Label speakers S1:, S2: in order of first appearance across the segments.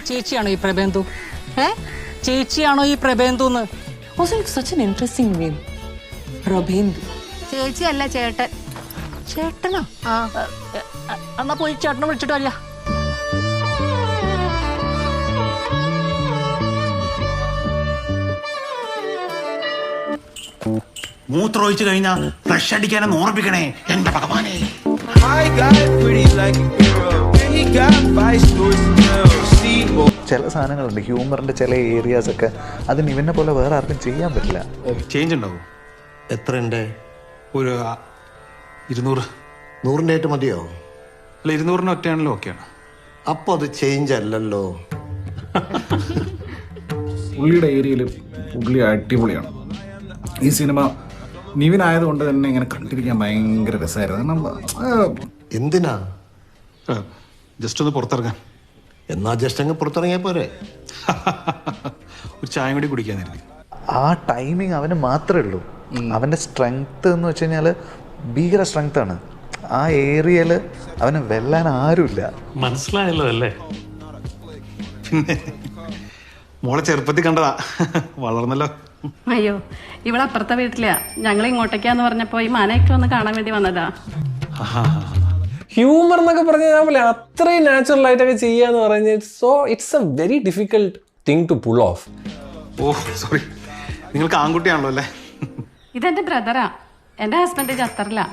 S1: ചേച്ചിയാണോ ഈ പ്രബേന്ദു? ചേച്ചിയാണോ ഈ പ്രബേന്ദുന്ന്?
S2: Also, it's such an interesting name. Prabhendu.
S1: ചേച്ചിയല്ല ചേട്ടൻ.
S2: ചേട്ടനാ?
S1: എന്നാ പോയി ചേട്ടനെ വിളിച്ചിട്ട് വരിക.
S3: മൂത്രമൊഴിച്ചു കഴിഞ്ഞാൽ ഫ്ലഷ് അടിക്കാനെന്ന് ഓർമ്മിക്കണേ എന്റെ ഭഗവാനെ.
S4: ചില സാധനങ്ങളുണ്ട്, ഹ്യൂമറിന്റെ ചില ഏരിയാസ് ഒക്കെ അതിന് ഇവനെ പോലെ വേറെ ആർക്കും ചെയ്യാൻ പറ്റില്ല.
S3: ചേഞ്ച് ഉണ്ടാവും.
S5: എത്ര ഉണ്ട്?
S3: ഒരു 200.
S5: 100 മതിയോ?
S3: അല്ല, 200 ഒറ്റയാണല്ലോ. ഓക്കെയാണ്.
S5: അപ്പൊ അത് ചേഞ്ച് അല്ലല്ലോ.
S6: പുള്ളിയുടെ ഏരിയയിൽ പുള്ളി അടിപൊളിയാണ്. ഈ സിനിമ നിവിനായതുകൊണ്ട് തന്നെ ഇങ്ങനെ കണ്ടിരിക്കാൻ ഭയങ്കര രസമായിരുന്നു. കാരണം
S5: എന്തിനാ?
S3: ജസ്റ്റ് ഒന്ന് പുറത്തിറങ്ങാൻ.
S5: എന്നാ ജസ്റ്റ് അങ്ങ് പുറത്തിറങ്ങിയാൽ പോരെ?
S3: ഒരു ചായ കൂടി കുടിക്കാന്നിരിക്കും.
S4: ആ ടൈമിങ് അവന് മാത്രമേ ഉള്ളൂ. അവൻ്റെ സ്ട്രെങ്ത് എന്ന് വെച്ച് കഴിഞ്ഞാൽ ഭീകര സ്ട്രെങ്ത് ആണ്. ആ ഏരിയയിൽ അവന് വെല്ലാൻ ആരുമില്ല.
S7: മനസ്സിലായല്ലോ അല്ലേ?
S3: പിന്നെ മോളെ ചെറുപ്പത്തിൽ കണ്ടതാ, വളർന്നല്ലോ.
S8: അയ്യോ, ഇവളപ്പുറത്തെ വീട്ടിലാ. ഞങ്ങൾ ഇങ്ങോട്ടേക്കാന്ന് പറഞ്ഞപ്പോ ഈ മനയൊക്കെ ഒന്ന് കാണാൻ വേണ്ടി വന്നതാ.
S7: ഹ്യൂമർ എന്നൊക്കെ പറഞ്ഞാൽ ഞാൻ പോലെ അത്രയും നാച്ചുറൽ ആയിട്ടൊക്കെ ചെയ്യാന്ന് പറഞ്ഞ it's a very difficult thing to pull off.
S3: Oh sorry, നിങ്ങൾക്ക് ആൺകുട്ടിയാണല്ലോ അല്ലേ?
S8: ഇതെന്റെ ബ്രദറാ. എന്റെ ഹസ്ബൻഡ് ഖത്തറിലാ.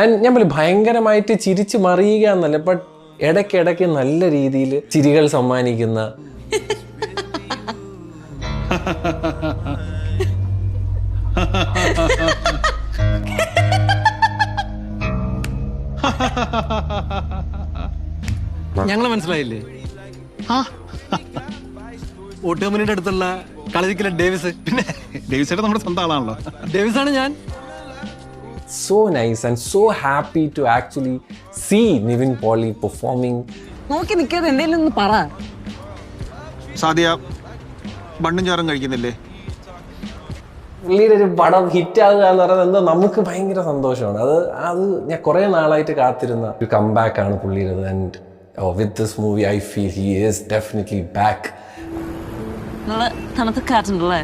S7: ആൻഡ് ഞാൻ പോലെ ഭയങ്കരമായിട്ട് ചിരിച്ച് മറിയുക എന്നല്ല, ബട്ട് ഇടയ്ക്കിടയ്ക്ക് നല്ല രീതിയിൽ ചിരികൾ സമ്മാനിക്കുന്ന
S9: ഞങ്ങള് മനസ്സിലായില്ലേ? ഓട്ടുകമ്പനിയുടെ അടുത്തുള്ള കളരിക്കലെ ഡേവിസ്.
S3: പിന്നെ ഡേവിസ് നമ്മുടെ സ്വന്തം ആളാണല്ലോ.
S9: ഡേവിസ് ആണ് ഞാൻ.
S7: so nice and so happy to actually see Nivin Pauly performing.
S2: നോക്കി നിൽക്കാതെ എന്തെങ്കിലും ഒന്ന് പറ.
S3: സാദിയ ബണ്ണും ചാറും കഴിക്കുന്നില്ലേ?
S7: പുള്ളിയുടെ ഒരു പടം ഹിറ്റ് ആകുക എന്ന് പറയുന്നത് എന്തോ നമുക്ക് ഭയങ്കര സന്തോഷമാണ്. അത് ഞാൻ കുറേ നാളായിട്ട് കാത്തിരുന്ന ഒരു കംബാക്ക് ആണ് പുള്ളിയുടേത്. And with this movie I feel he is definitely back.
S2: നല്ല തണുത്ത കാറ്റുണ്ടല്ലേ?